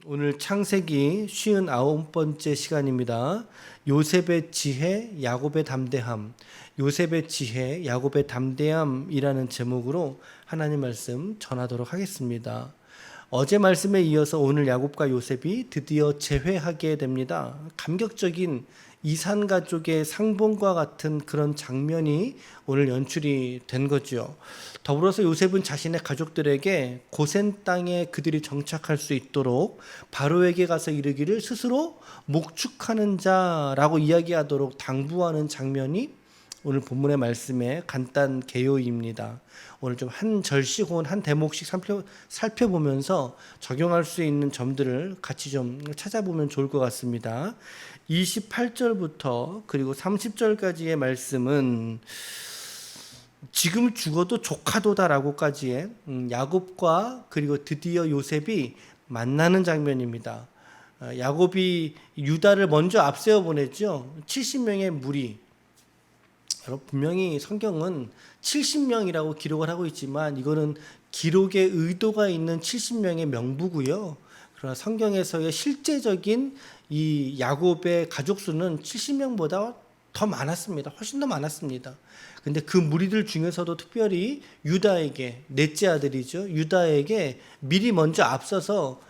오늘 창세기 59번째 시간입니다. 요셉의 지혜, 야곱의 담대함. 요셉의 지혜, 야곱의 담대함이라는 제목으로 하나님 말씀 전하도록 하겠습니다. 어제 말씀에 이어서 오늘 야곱과 요셉이 드디어 재회하게 됩니다. 감격적인 이산 가족의 상봉과 같은 그런 장면이 오늘 연출이 된 거죠. 더불어서 요셉은 자신의 가족들에게 고센 땅에 그들이 정착할 수 있도록 바로에게 가서 이르기를 스스로 목축하는 자라고 이야기하도록 당부하는 장면이 오늘 본문의 말씀의 간단 개요입니다. 오늘 좀 한 절씩 혹은 한 대목씩 살펴보면서 적용할 수 있는 점들을 같이 좀 찾아보면 좋을 것 같습니다. 28절부터 그리고 30절까지의 말씀은 지금 죽어도 조카도다라고까지의 야곱과 그리고 드디어 요셉이 만나는 장면입니다. 야곱이 유다를 먼저 앞세워 보냈죠. 70명의 무리. 여러분, 분명히 성경은 70명이라고 기록을 하고 있지만 이거는 기록의 의도가 있는 70명의 명부고요. 그러나 성경에서의 실제적인 이 야곱의 가족 수는 70명보다 더 많았습니다. 훨씬 더 많았습니다. 근데 그 무리들 중에서도 특별히 유다에게, 넷째 아들이죠. 유다에게 미리 먼저 앞서서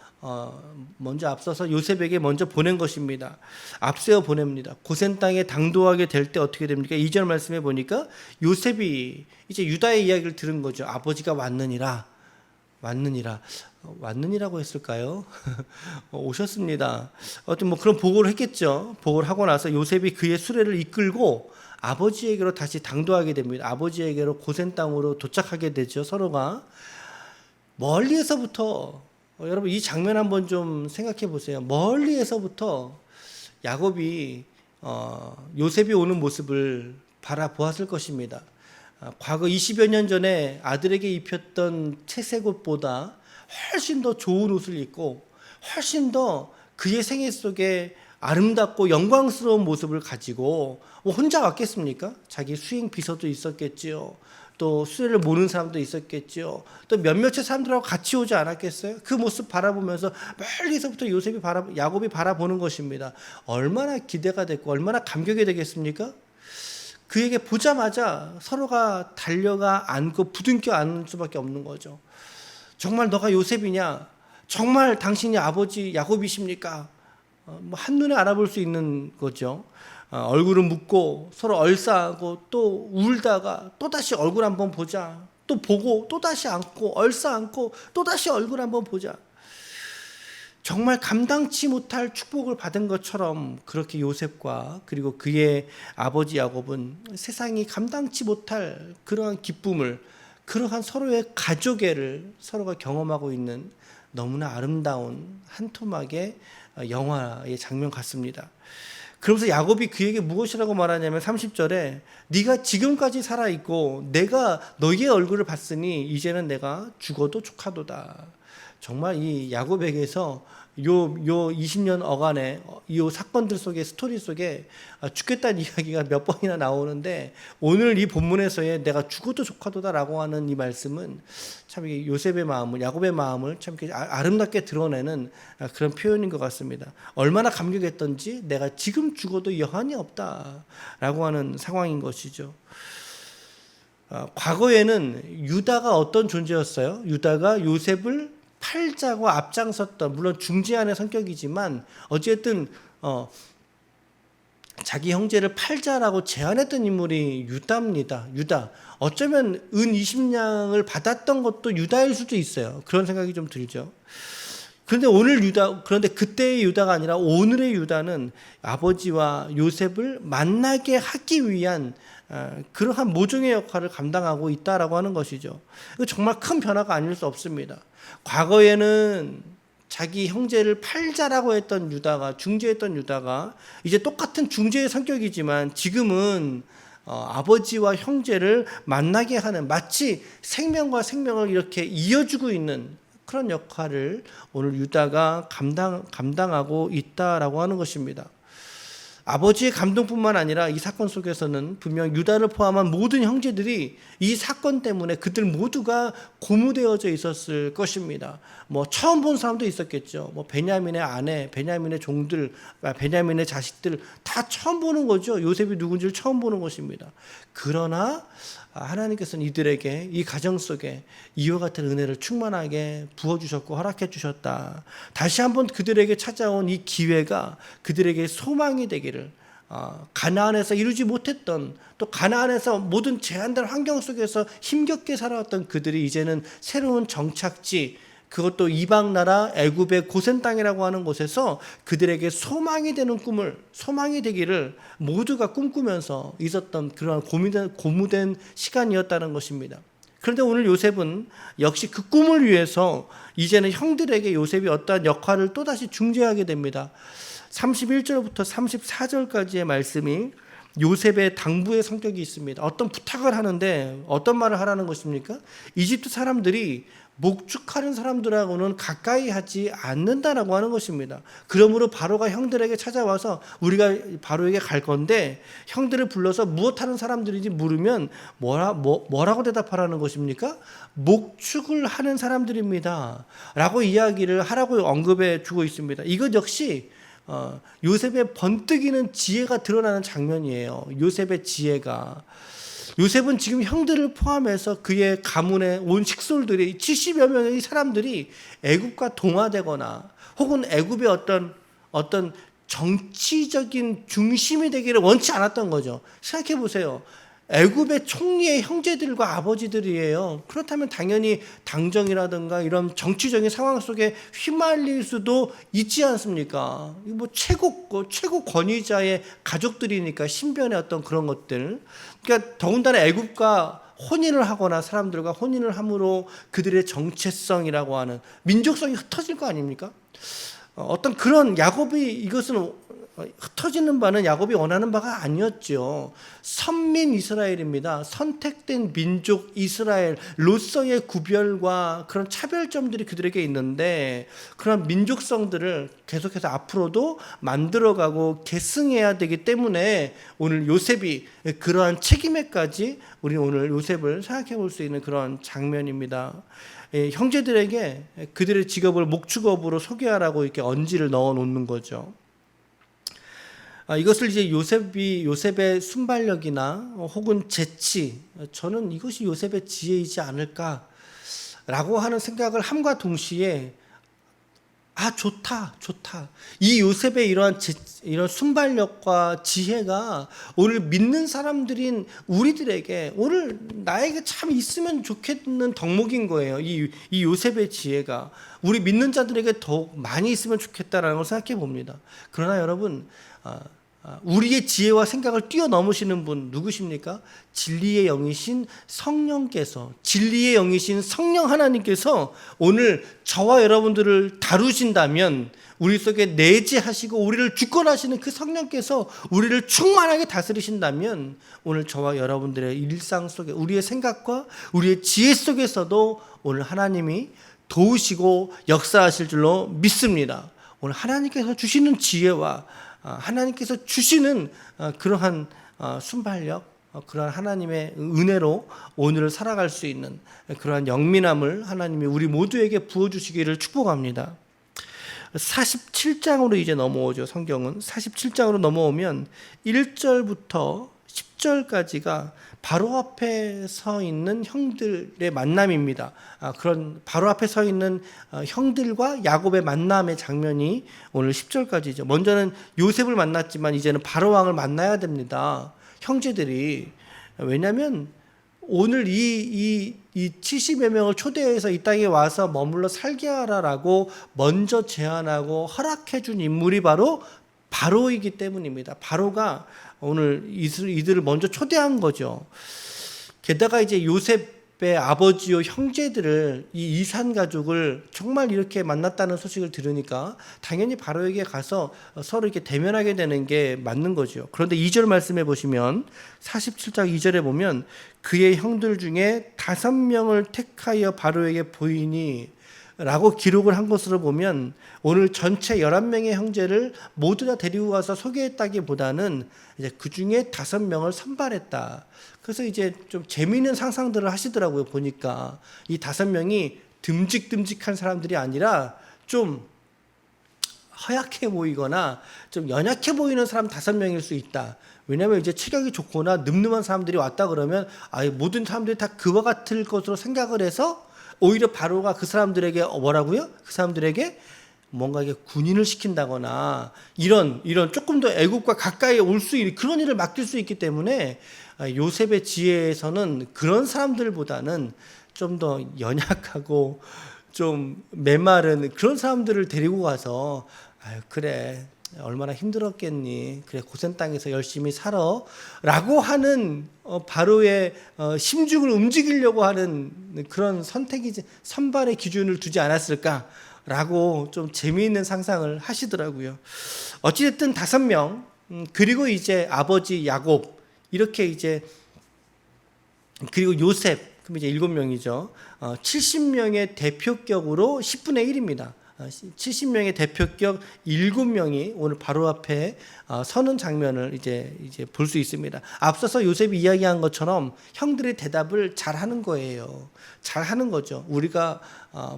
요셉에게 먼저 보낸 것입니다. 앞세워 보냅니다. 고센 땅에 당도하게 될 때 어떻게 됩니까? 2절 말씀해 보니까 요셉이 이제 유다의 이야기를 들은 거죠. 아버지가 왔느니라고 했을까요? 오셨습니다. 어떤 뭐 그런 보고를 했겠죠. 보고를 하고 나서 요셉이 그의 수레를 이끌고 아버지에게로 다시 당도하게 됩니다. 아버지에게로 고센 땅으로 도착하게 되죠. 서로가 멀리에서부터 여러분 이 장면 한번 좀 생각해 보세요. 멀리에서부터 야곱이 요셉이 오는 모습을 바라보았을 것입니다. 과거 20여 년 전에 아들에게 입혔던 채색 옷보다 훨씬 더 좋은 옷을 입고 훨씬 더 그의 생애 속에 아름답고 영광스러운 모습을 가지고 혼자 왔겠습니까? 자기 수행 비서도 있었겠지요. 또 수레를 모는 사람도 있었겠죠. 또 몇몇의 사람들하고 같이 오지 않았겠어요? 그 모습 바라보면서 멀리서부터 야곱이 바라보는 것입니다. 얼마나 기대가 됐고 얼마나 감격이 되겠습니까? 그에게 보자마자 서로가 달려가 안고 부둥켜 안을 수밖에 없는 거죠. 정말 너가 요셉이냐? 정말 당신이 아버지 야곱이십니까? 뭐 한눈에 알아볼 수 있는 거죠. 얼굴을 묻고 서로 얼싸안고 또 울다가 또다시 얼굴 한번 보자. 또 보고 또다시 안고 얼싸안고 또다시 얼굴 한번 보자. 정말 감당치 못할 축복을 받은 것처럼 그렇게 요셉과 그리고 그의 아버지 야곱은 세상이 감당치 못할 그러한 기쁨을, 그러한 서로의 가족애를 서로가 경험하고 있는 너무나 아름다운 한 토막의 영화의 장면 같습니다. 그러면서 야곱이 그에게 무엇이라고 말하냐면 30절에 네가 지금까지 살아있고 내가 너희의 얼굴을 봤으니 이제는 내가 죽어도 조카도다. 정말 이 야곱에게서 요 20년 어간의 이 사건들 속에, 스토리 속에 죽겠다는 이야기가 몇 번이나 나오는데 오늘 이 본문에서의 내가 죽어도 조카도다라고 하는 이 말씀은 참 요셉의 마음을, 야곱의 마음을 참 아름답게 드러내는 그런 표현인 것 같습니다. 얼마나 감격했던지 내가 지금 죽어도 여한이 없다라고 하는 상황인 것이죠. 과거에는 유다가 어떤 존재였어요? 유다가 요셉을 팔자고 앞장섰던, 물론 중재하는 성격이지만 어쨌든 자기 형제를 팔자라고 제안했던 인물이 유다입니다. 유다. 어쩌면 은 20냥을 받았던 것도 유다일 수도 있어요. 그런 생각이 좀 들죠. 그런데 그때의 유다가 아니라 오늘의 유다는 아버지와 요셉을 만나게 하기 위한 그러한 모종의 역할을 감당하고 있다라고 하는 것이죠. 이거 정말 큰 변화가 아닐 수 없습니다. 과거에는 자기 형제를 팔자라고 했던 유다가, 중재했던 유다가 이제 똑같은 중재의 성격이지만 지금은 아버지와 형제를 만나게 하는, 마치 생명과 생명을 이렇게 이어주고 있는 그런 역할을 오늘 유다가 감당하고 있다라고 하는 것입니다. 아버지의 감동뿐만 아니라 이 사건 속에서는 분명 유다를 포함한 모든 형제들이 이 사건 때문에 그들 모두가 고무되어져 있었을 것입니다. 뭐 처음 본 사람도 있었겠죠. 뭐 베냐민의 아내, 베냐민의 종들, 베냐민의 자식들 다 처음 보는 거죠. 요셉이 누군지를 처음 보는 것입니다. 그러나 하나님께서는 이들에게 이 가정 속에 이와 같은 은혜를 충만하게 부어주셨고 허락해 주셨다. 다시 한번 그들에게 찾아온 이 기회가 그들에게 소망이 되기를, 가나안에서 이루지 못했던, 또 가나안에서 모든 제한된 환경 속에서 힘겹게 살아왔던 그들이 이제는 새로운 정착지, 그것도 이방 나라 애굽의 고센 땅이라고 하는 곳에서 그들에게 소망이 되는 꿈을, 소망이 되기를 모두가 꿈꾸면서 있었던 그러한 고무된 시간이었다는 것입니다. 그런데 오늘 요셉은 역시 그 꿈을 위해서 이제는 형들에게 요셉이 어떠한 역할을 또다시 중재하게 됩니다. 31절부터 34절까지의 말씀이 요셉의 당부의 성격이 있습니다. 어떤 부탁을 하는데 어떤 말을 하라는 것입니까? 이집트 사람들이 목축하는 사람들하고는 가까이 하지 않는다라고 하는 것입니다. 그러므로 바로가 형들에게 찾아와서 우리가 바로에게 갈 건데 형들을 불러서 무엇하는 사람들인지 물으면 뭐라고 대답하라는 것입니까? 목축을 하는 사람들입니다 라고 이야기를 하라고 언급해 주고 있습니다. 이것 역시 요셉의 번뜩이는 지혜가 드러나는 장면이에요. 요셉의 지혜가, 요셉은 지금 형들을 포함해서 그의 가문에 온 식솔들이 70여 명의 사람들이 애굽과 동화되거나 혹은 애굽의 어떤 정치적인 중심이 되기를 원치 않았던 거죠. 생각해 보세요. 애굽의 총리의 형제들과 아버지들이에요. 그렇다면 당연히 당정이라든가 이런 정치적인 상황 속에 휘말릴 수도 있지 않습니까? 뭐 최고 권위자의 가족들이니까 신변의 어떤 그런 것들. 그러니까 더군다나 애굽과 혼인을 하거나 사람들과 혼인을 함으로 그들의 정체성이라고 하는 민족성이 흩어질 거 아닙니까? 어떤 그런 야곱이 이것은 흩어지는 바는 야곱이 원하는 바가 아니었죠. 선민 이스라엘입니다. 선택된 민족 이스라엘로서의 구별과 그런 차별점들이 그들에게 있는데 그런 민족성들을 계속해서 앞으로도 만들어가고 계승해야 되기 때문에 오늘 요셉이 그러한 책임에까지 우리 오늘 요셉을 생각해 볼 수 있는 그런 장면입니다. 형제들에게 그들의 직업을 목축업으로 소개하라고 이렇게 언지를 넣어 놓는 거죠. 이것을 이제 요셉의 순발력이나 혹은 재치, 저는 이것이 요셉의 지혜이지 않을까라고 하는 생각을 함과 동시에 좋다. 이 요셉의 이런 순발력과 지혜가 오늘 믿는 사람들인 우리들에게 오늘 나에게 참 있으면 좋겠는 덕목인 거예요. 이 요셉의 지혜가 우리 믿는 자들에게 더욱 많이 있으면 좋겠다라는 걸 생각해 봅니다. 그러나 여러분, 우리의 지혜와 생각을 뛰어넘으시는 분 누구십니까? 진리의 영이신 성령께서, 진리의 영이신 성령 하나님께서 오늘 저와 여러분들을 다루신다면, 우리 속에 내재하시고 우리를 주권하시는 그 성령께서 우리를 충만하게 다스리신다면 오늘 저와 여러분들의 일상 속에 우리의 생각과 우리의 지혜 속에서도 오늘 하나님이 도우시고 역사하실 줄로 믿습니다. 오늘 하나님께서 주시는 지혜와 하나님께서 주시는 그러한 순발력, 그러한 하나님의 은혜로 오늘을 살아갈 수 있는 그러한 영민함을 하나님이 우리 모두에게 부어주시기를 축복합니다. 47장으로 이제 넘어오죠. 성경은 47장으로 넘어오면 1절부터 10절까지가 바로 앞에 서 있는 형들의 만남입니다. 그런 바로 앞에 서 있는 형들과 야곱의 만남의 장면이 오늘 10절까지죠. 먼저는 요셉을 만났지만 이제는 바로 왕을 만나야 됩니다. 형제들이. 왜냐하면 오늘 이 70여 명을 초대해서 이 땅에 와서 머물러 살게 하라라고 먼저 제안하고 허락해 준 인물이 바로이기 때문입니다. 바로가 오늘 이들을 먼저 초대한 거죠. 게다가 이제 요셉의 아버지요 형제들을, 이 이산 가족을 정말 이렇게 만났다는 소식을 들으니까 당연히 바로에게 가서 서로 이렇게 대면하게 되는 게 맞는 거죠. 그런데 2절 말씀해 보시면 47장 2절에 보면 그의 형들 중에 5명을 택하여 바로에게 보이니, 라고 기록을 한 것으로 보면 오늘 전체 11명의 형제를 모두 다 데리고 가서 소개했다기보다는 이제 그 중에 5명을 선발했다. 그래서 이제 좀 재미있는 상상들을 하시더라고요. 보니까 이 5명이 듬직듬직한 사람들이 아니라 좀 허약해 보이거나 좀 연약해 보이는 사람 5명일 수 있다. 왜냐하면 이제 체격이 좋거나 늠름한 사람들이 왔다 그러면 모든 사람들이 다 그와 같을 것으로 생각을 해서 오히려 바로가 그 사람들에게 뭐라고요? 그 사람들에게 뭔가 이게 군인을 시킨다거나 이런 조금 더 애국과 가까이 올 수 있는 그런 일을 맡길 수 있기 때문에 요셉의 지혜에서는 그런 사람들보다는 좀 더 연약하고 좀 메마른 그런 사람들을 데리고 가서 그래 얼마나 힘들었겠니, 그래 고센 땅에서 열심히 살아 라고 하는 바로의 심중을 움직이려고 하는 그런 선발의 기준을 두지 않았을까 라고 좀 재미있는 상상을 하시더라고요. 어찌됐든 5명 그리고 이제 아버지 야곱 이렇게 이제 그리고 요셉 그럼 이제 7명이죠. 70명의 대표격으로 10분의 1입니다. 70명의 대표격 7명이 오늘 바로 앞에 서는 장면을 이제 볼 수 있습니다. 앞서서 요셉이 이야기한 것처럼 형들의 대답을 잘 하는 거예요. 잘 하는 거죠. 우리가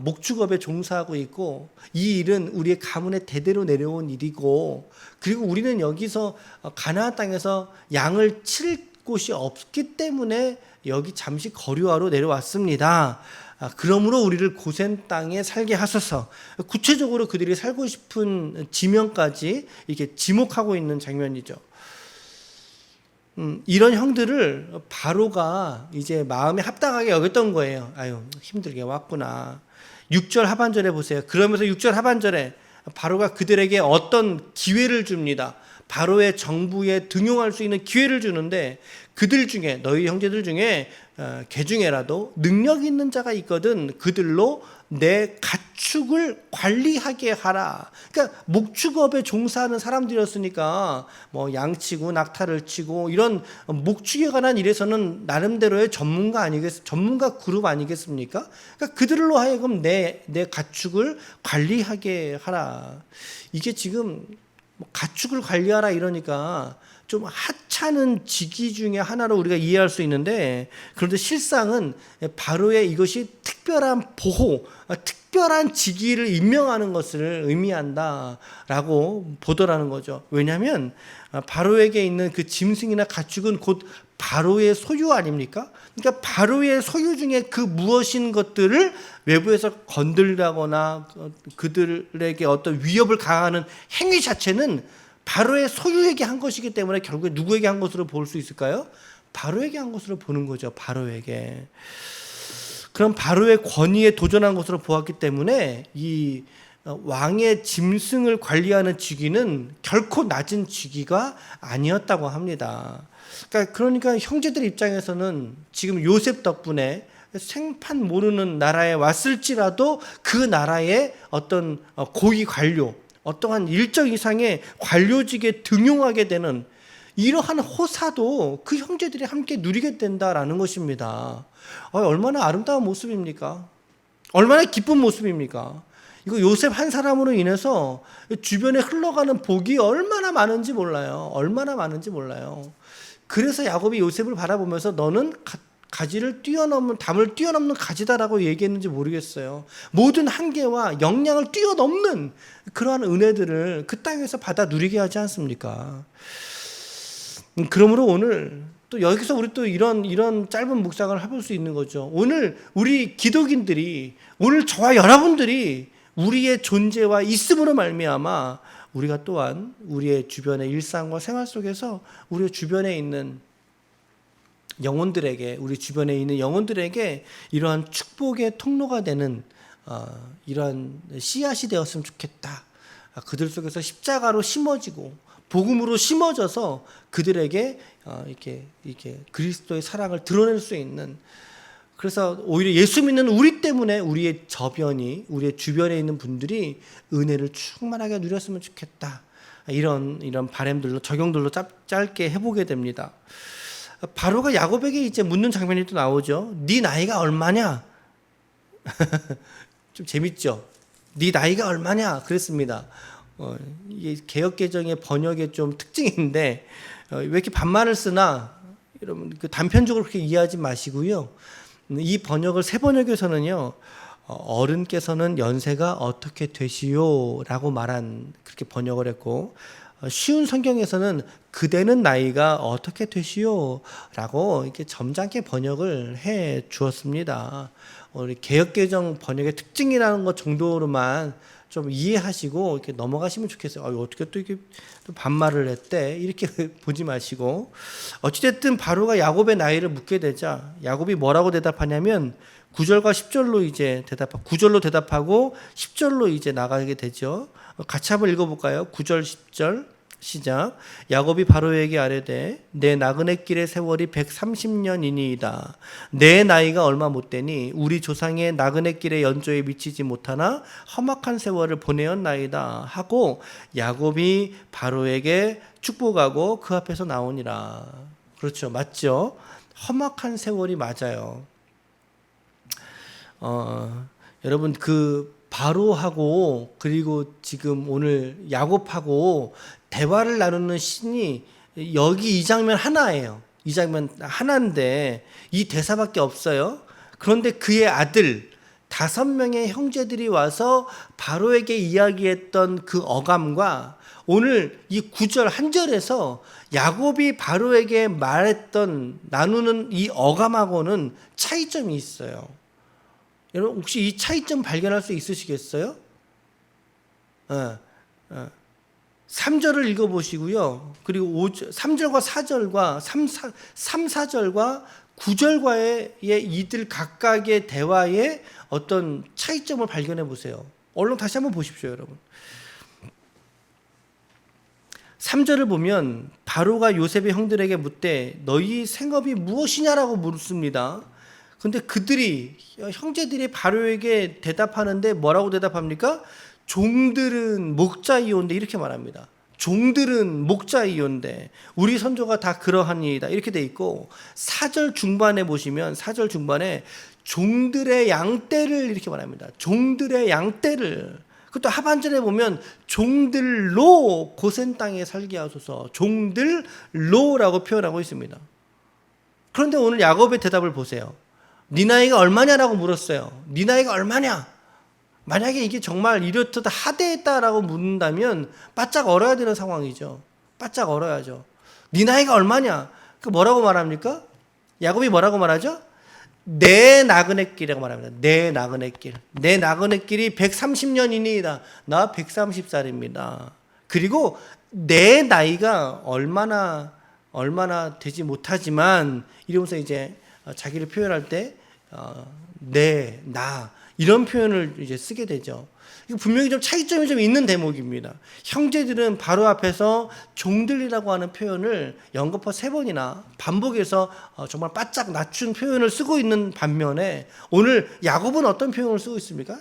목축업에 종사하고 있고 이 일은 우리의 가문의 대대로 내려온 일이고 그리고 우리는 여기서 가나안 땅에서 양을 칠 곳이 없기 때문에 여기 잠시 거류하러 내려왔습니다. 그러므로 우리를 고센 땅에 살게 하소서. 구체적으로 그들이 살고 싶은 지명까지 이렇게 지목하고 있는 장면이죠. 이런 형들을 바로가 이제 마음에 합당하게 여겼던 거예요. 아유, 힘들게 왔구나. 6절 하반절에 보세요. 그러면서 6절 하반절에 바로가 그들에게 어떤 기회를 줍니다. 바로의 정부에 등용할 수 있는 기회를 주는데 그들 중에 너희 형제들 중에 개 중에라도 능력 있는 자가 있거든 그들로 내 가축을 관리하게 하라. 그러니까 목축업에 종사하는 사람들이었으니까 뭐 양치고 낙타를 치고 이런 목축에 관한 일에서는 나름대로의 전문가 그룹 아니겠습니까? 그러니까 그들로 하여금 내 가축을 관리하게 하라. 이게 지금 가축을 관리하라 이러니까 좀 하찮은 직위 중에 하나로 우리가 이해할 수 있는데 그런데 실상은 바로의 이것이 특별한 보호, 특별한 직위를 임명하는 것을 의미한다라고 보더라는 거죠. 왜냐하면 바로에게 있는 그 짐승이나 가축은 곧 바로의 소유 아닙니까? 그러니까 바로의 소유 중에 그 무엇인 것들을 외부에서 건들다거나 그들에게 어떤 위협을 가하는 행위 자체는 바로의 소유에게 한 것이기 때문에 결국에 누구에게 한 것으로 볼 수 있을까요? 바로에게 한 것으로 보는 거죠. 바로에게. 그럼 바로의 권위에 도전한 것으로 보았기 때문에 이 왕의 짐승을 관리하는 직위는 결코 낮은 직위가 아니었다고 합니다. 그러니까 형제들 입장에서는 지금 요셉 덕분에 생판 모르는 나라에 왔을지라도 그 나라의 어떤 고위 관료, 어떠한 일정 이상의 관료직에 등용하게 되는 이러한 호사도 그 형제들이 함께 누리게 된다라는 것입니다. 얼마나 아름다운 모습입니까? 얼마나 기쁜 모습입니까? 이거 요셉 한 사람으로 인해서 주변에 흘러가는 복이 얼마나 많은지 몰라요. 얼마나 많은지 몰라요. 그래서 야곱이 요셉을 바라보면서 너는 가지를 뛰어넘는 담을 뛰어넘는 가지다라고 얘기했는지 모르겠어요. 모든 한계와 역량을 뛰어넘는 그러한 은혜들을 그 땅에서 받아 누리게 하지 않습니까? 그러므로 오늘 또 여기서 우리 또 이런 짧은 묵상을 해볼 수 있는 거죠. 오늘 우리 기독인들이 오늘 저와 여러분들이 우리의 존재와 있음으로 말미암아 우리가 또한 우리의 주변의 일상과 생활 속에서 우리 주변에 있는 영혼들에게 우리 주변에 있는 영혼들에게 이러한 축복의 통로가 되는 이러한 씨앗이 되었으면 좋겠다. 그들 속에서 십자가로 심어지고 복음으로 심어져서 그들에게 이렇게 그리스도의 사랑을 드러낼 수 있는 그래서 오히려 예수 믿는 우리 때문에 우리의 저변이 우리의 주변에 있는 분들이 은혜를 충만하게 누렸으면 좋겠다. 이런 바람들로 적용들로 짧게 해보게 됩니다. 바로가 야곱에게 이제 묻는 장면이 또 나오죠. 네 나이가 얼마냐? 좀 재밌죠? 네 나이가 얼마냐? 그랬습니다. 이게 개역개정의 번역의 좀 특징인데 왜 이렇게 반말을 쓰나? 여러분 그 단편적으로 그렇게 이해하지 마시고요. 이 번역을 새 번역에서는요. 어른께서는 연세가 어떻게 되시오라고 말한 그렇게 번역을 했고 쉬운 성경에서는 그대는 나이가 어떻게 되시오라고 이렇게 점잖게 번역을 해 주었습니다. 우리 개역개정 번역의 특징이라는 것 정도로만 좀 이해하시고 이렇게 넘어가시면 좋겠어요. 어떻게 또 이렇게 또 반말을 했대? 이렇게 보지 마시고 어찌됐든 바로가 야곱의 나이를 묻게 되자 야곱이 뭐라고 대답하냐면 9절과 10절로 이제 9절로 대답하고 10절로 이제 나가게 되죠. 같이 한번 읽어볼까요? 9절 10절 시작. 야곱이 바로에게 아뢰되 내 나그네 길의 세월이 130년이니이다. 내 나이가 얼마 못 되니 우리 조상의 나그네 길의 연조에 미치지 못하나 험악한 세월을 보내었나이다 하고 야곱이 바로에게 축복하고 그 앞에서 나오니라. 그렇죠, 맞죠? 험악한 세월이 맞아요. 여러분 그 바로하고 그리고 지금 오늘 야곱하고 대화를 나누는 신이 여기 이 장면 하나예요. 이 장면 하나인데 이 대사밖에 없어요. 그런데 그의 아들 5명의 형제들이 와서 바로에게 이야기했던 그 어감과 오늘 이 9절 한 절에서 야곱이 바로에게 말했던 나누는 이 어감하고는 차이점이 있어요. 여러분 혹시 이 차이점 발견할 수 있으시겠어요? 3절을 읽어보시고요. 그리고 3절과 4절과 3, 4절과 9절과의 이들 각각의 대화의 어떤 차이점을 발견해 보세요. 얼른 다시 한번 보십시오, 여러분. 3절을 보면 바로가 요셉의 형들에게 묻되 너희 생업이 무엇이냐라고 물습니다. 근데 그들이 형제들이 바로에게 대답하는데 뭐라고 대답합니까? 종들은 목자이온데 이렇게 말합니다. 종들은 목자이온데 우리 선조가 다 그러하니이다 이렇게 돼 있고 4절 중반에 보시면 4절 중반에 종들의 양떼를 이렇게 말합니다. 종들의 양떼를. 그것도 하반절에 보면 종들로 고센 땅에 살게 하소서 종들로라고 표현하고 있습니다. 그런데 오늘 야곱의 대답을 보세요. 네 나이가 얼마냐라고 물었어요. 네 나이가 얼마냐? 만약에 이게 정말 이렇다 하대했다라고 묻는다면 바짝 얼어야 되는 상황이죠. 바짝 얼어야죠. 네 나이가 얼마냐? 그 뭐라고 말합니까? 야곱이 뭐라고 말하죠? 내 나그네 길이라고 말합니다. 내 나그네 길. 내 나그네 길이 130년이니이다. 나 130살입니다. 그리고 내 나이가 얼마나 되지 못하지만 이러면서 이제 자기를 표현할 때 나 이런 표현을 이제 쓰게 되죠. 이거 분명히 좀 차이점이 좀 있는 대목입니다. 형제들은 바로 앞에서 종들이라고 하는 표현을 연거푸 3번이나 반복해서 정말 바짝 낮춘 표현을 쓰고 있는 반면에 오늘 야곱은 어떤 표현을 쓰고 있습니까?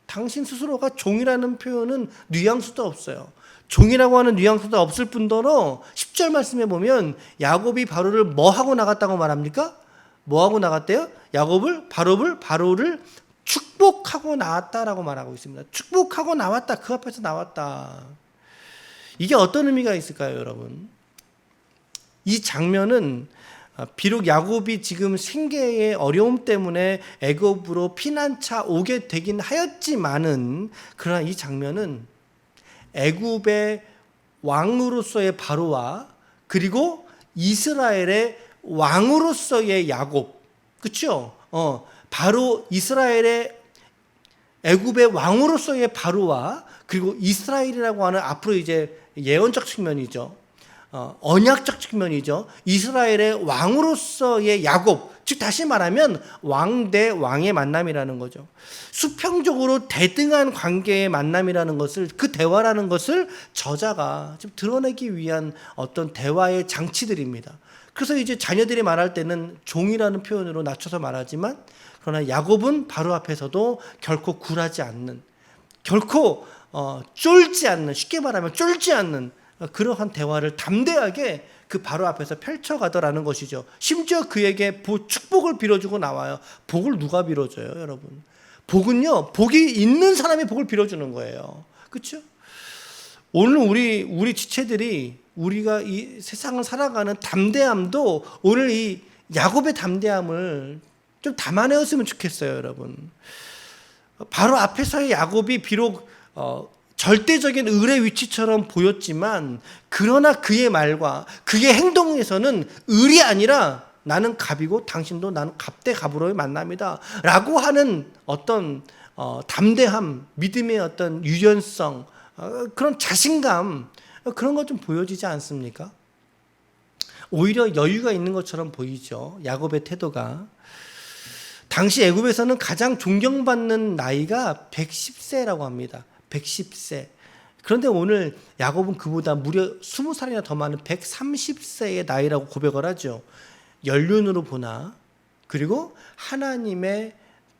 당신 스스로가 종이라는 표현은 뉘앙스도 없어요. 종이라고 하는 뉘앙스도 없을 뿐더러 10절 말씀에 보면 야곱이 바로를 뭐 하고 나갔다고 말합니까? 뭐 하고 나갔대요? 야곱을 바로를 축복하고 나왔다라고 말하고 있습니다. 축복하고 나왔다. 그 앞에서 나왔다. 이게 어떤 의미가 있을까요, 여러분? 이 장면은 비록 야곱이 지금 생계의 어려움 때문에 애굽으로 피난차 오게 되긴 하였지만은 그러나 이 장면은 애굽의 왕으로서의 바로와 그리고 이스라엘의 왕으로서의 야곱, 그렇죠? 바로 이스라엘의 애굽의 왕으로서의 바로와 그리고 이스라엘이라고 하는 앞으로 이제 예언적 측면이죠. 언약적 측면이죠. 이스라엘의 왕으로서의 야곱, 즉 다시 말하면 왕 대 왕의 만남이라는 거죠. 수평적으로 대등한 관계의 만남이라는 것을, 그 대화라는 것을 저자가 좀 드러내기 위한 어떤 대화의 장치들입니다. 그래서 이제 자녀들이 말할 때는 종이라는 표현으로 낮춰서 말하지만 그러나 야곱은 바로 앞에서도 결코 굴하지 않는, 결코 쫄지 않는, 쉽게 말하면 쫄지 않는 그러한 대화를 담대하게 그 바로 앞에서 펼쳐가더라는 것이죠. 심지어 그에게 축복을 빌어주고 나와요. 복을 누가 빌어줘요, 여러분? 복은요, 복이 있는 사람이 복을 빌어주는 거예요. 그렇죠? 오늘 우리 지체들이 우리가 이 세상을 살아가는 담대함도 오늘 이 야곱의 담대함을 좀 담아내었으면 좋겠어요, 여러분. 바로 앞에서의 야곱이 비록 절대적인 을의 위치처럼 보였지만, 그러나 그의 말과 그의 행동에서는 을이 아니라 나는 갑이고 당신도 나는 갑대 갑으로의 만남이다 라고 하는 어떤 담대함, 믿음의 어떤 유연성, 그런 자신감, 그런 것 좀 보여지지 않습니까? 오히려 여유가 있는 것처럼 보이죠, 야곱의 태도가. 당시 애굽에서는 가장 존경받는 나이가 110세라고 합니다. 110세. 그런데 오늘 야곱은 그보다 무려 20살이나 더 많은 130세의 나이라고 고백을 하죠. 연륜으로 보나, 그리고 하나님의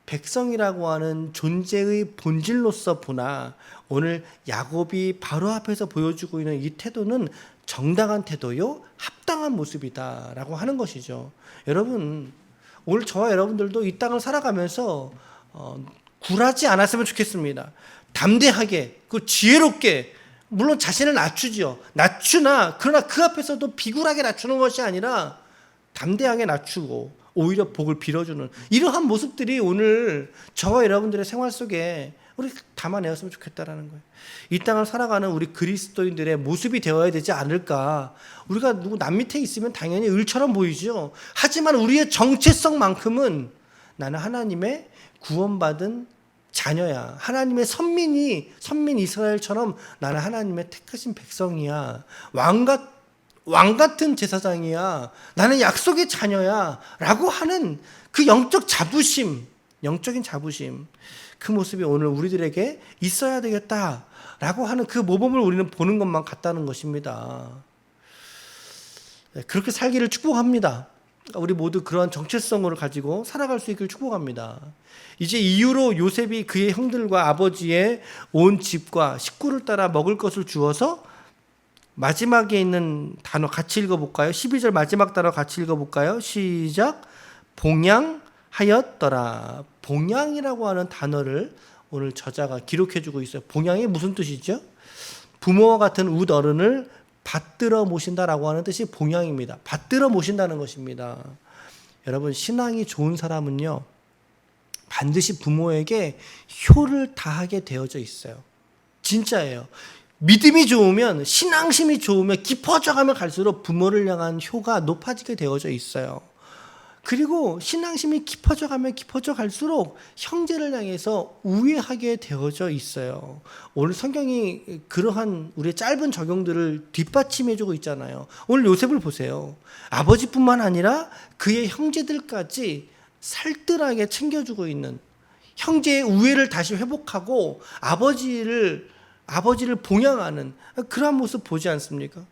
백성이라고 하는 존재의 본질로서 보나, 오늘 야곱이 바로 앞에서 보여주고 있는 이 태도는 정당한 태도요, 합당한 모습이다라고 하는 것이죠. 여러분, 오늘 저와 여러분들도 이 땅을 살아가면서 굴하지 않았으면 좋겠습니다. 담대하게, 그 지혜롭게, 물론 자신을 낮추죠. 낮추나, 그러나 그 앞에서도 비굴하게 낮추는 것이 아니라 담대하게 낮추고 오히려 복을 빌어주는 이러한 모습들이 오늘 저와 여러분들의 생활 속에 우리 담아내었으면 좋겠다라는 거예요. 이 땅을 살아가는 우리 그리스도인들의 모습이 되어야 되지 않을까. 우리가 누구 남 밑에 있으면 당연히 을처럼 보이죠. 하지만 우리의 정체성만큼은 나는 하나님의 구원받은 자녀야. 하나님의 선민 이스라엘처럼 나는 하나님의 택하신 백성이야. 왕 같은 제사장이야. 나는 약속의 자녀야. 라고 하는 그 영적인 자부심, 그 모습이 오늘 우리들에게 있어야 되겠다. 라고 하는 그 모범을 우리는 보는 것만 같다는 것입니다. 그렇게 살기를 축복합니다. 우리 모두 그러한 정체성을 가지고 살아갈 수 있기를 축복합니다. 이제 이후로 요셉이 그의 형들과 아버지의 온 집과 식구를 따라 먹을 것을 주어서, 마지막에 있는 단어 같이 읽어볼까요? 12절 마지막 단어 같이 읽어볼까요? 시작. 봉양하였더라. 봉양이라고 하는 단어를 오늘 저자가 기록해주고 있어요. 봉양이 무슨 뜻이죠? 부모와 같은 웃 어른을 받들어 모신다라고 하는 뜻이 봉양입니다. 받들어 모신다는 것입니다. 여러분, 신앙이 좋은 사람은요, 반드시 부모에게 효를 다하게 되어져 있어요. 진짜예요. 믿음이 좋으면, 신앙심이 좋으면, 깊어져가면 갈수록 부모를 향한 효가 높아지게 되어져 있어요. 그리고 신앙심이 깊어져가면 깊어져 갈수록 형제를 향해서 우애하게 되어져 있어요. 오늘 성경이 그러한 우리의 짧은 적용들을 뒷받침해주고 있잖아요. 오늘 요셉을 보세요. 아버지뿐만 아니라 그의 형제들까지 살뜰하게 챙겨주고 있는, 형제의 우애를 다시 회복하고 아버지를 봉양하는 그러한 모습 보지 않습니까?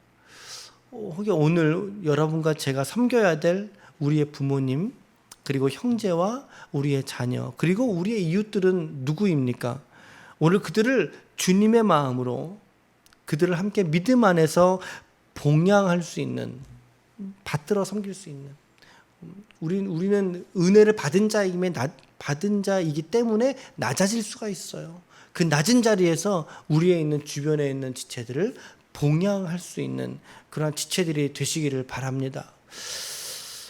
오늘 여러분과 제가 섬겨야 될 우리의 부모님, 그리고 형제와 우리의 자녀, 그리고 우리의 이웃들은 누구입니까? 오늘 그들을 주님의 마음으로, 그들을 함께 믿음 안에서 봉양할 수 있는, 받들어 섬길 수 있는, 우리는 은혜를 받은 자이기 때문에 낮아질 수가 있어요. 그 낮은 자리에서 우리의 있는 주변에 있는 지체들을 봉양할 수 있는 그러한 지체들이 되시기를 바랍니다.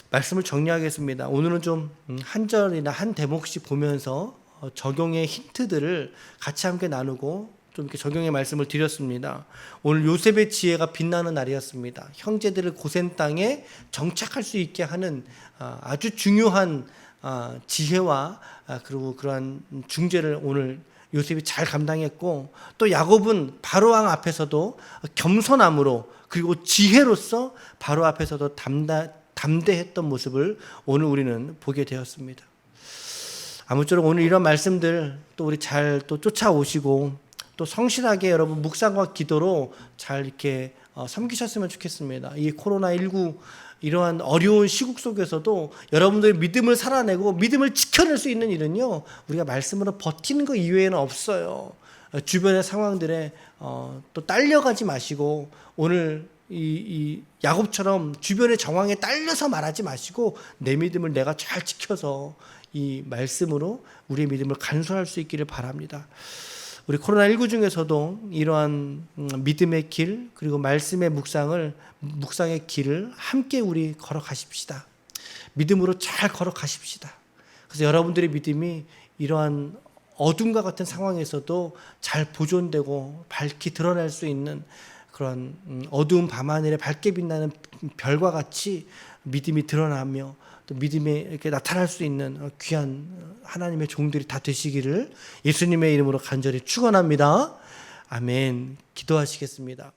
말씀을 정리하겠습니다. 오늘은 좀 한 절이나 한 대목씩 보면서 적용의 힌트들을 같이 함께 나누고 좀 이렇게 적용의 말씀을 드렸습니다. 오늘 요셉의 지혜가 빛나는 날이었습니다. 형제들을 고센 땅에 정착할 수 있게 하는 아주 중요한 지혜와 그리고 그러한 중재를 오늘 요셉이 잘 감당했고, 또 야곱은 바로왕 앞에서도 겸손함으로, 그리고 지혜로서 바로 앞에서도 담대했던 모습을 오늘 우리는 보게 되었습니다. 아무쪼록 오늘 이런 말씀들 또 우리 잘 또 쫓아오시고, 또 성실하게 여러분 묵상과 기도로 잘 이렇게 섬기셨으면 좋겠습니다. 이 코로나19 이러한 어려운 시국 속에서도 여러분들의 믿음을 살아내고 믿음을 지켜낼 수 있는 일은요, 우리가 말씀으로 버티는 것 이외에는 없어요. 주변의 상황들에 또 딸려가지 마시고, 오늘 이 야곱처럼 주변의 정황에 딸려서 말하지 마시고, 내 믿음을 내가 잘 지켜서 이 말씀으로 우리의 믿음을 간수할 수 있기를 바랍니다. 우리 코로나19 중에서도 이러한 믿음의 길 그리고 말씀의 묵상의 길을 함께 우리 걸어가십시다. 믿음으로 잘 걸어가십시다. 그래서 여러분들의 믿음이 이러한 어둠과 같은 상황에서도 잘 보존되고 밝히 드러날 수 있는 그런 어두운 밤하늘에 밝게 빛나는 별과 같이 믿음이 드러나며 또 믿음에 이렇게 나타날 수 있는 귀한 하나님의 종들이 다 되시기를 예수님의 이름으로 간절히 축원합니다. 아멘. 기도하시겠습니다.